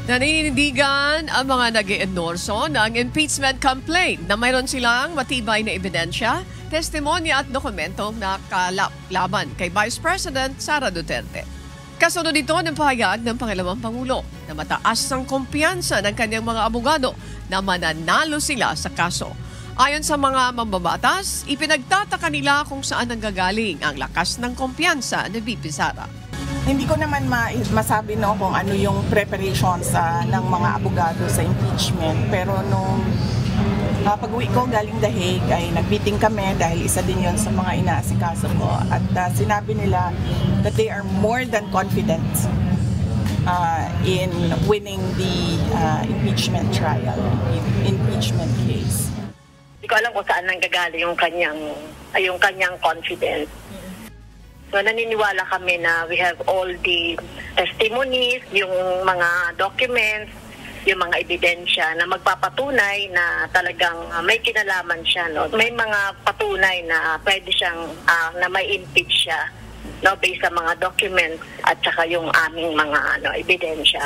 Naninindigan ang mga nag-iendorso ng impeachment complaint na mayroon silang matibay na ebidensya, testimonya at dokumentong nakalaban kay Vice President Sara Duterte. Kasunod ito ng pahayag ng Pangalawang Pangulo na mataas ang kumpiyansa ng kanyang mga abogado na mananalo sila sa kaso. Ayon sa mga mambabatas, ipinagtataka nila kung saan nanggagaling ang lakas ng kumpiyansa ni VP Sara. Hindi ko naman masabi kung ano yung preparations ng mga abogado sa impeachment. Pero nung pag-uwi ko galing The Hague ay nag-meeting kami dahil isa din yon sa mga inaasikaso ko. At sinabi nila that they are more than confident in winning the impeachment trial, impeachment case. Hindi ko alam kung saan nanggagaling yung kanyang confidence. So naniniwala kami na we have all the testimonies, yung mga documents, yung mga ebidensya na magpapatunay na talagang may kinalaman siya. No? May mga patunay na pwede siyang, na may impeach siya, no? Based sa mga documents at saka yung aming mga ebidensya.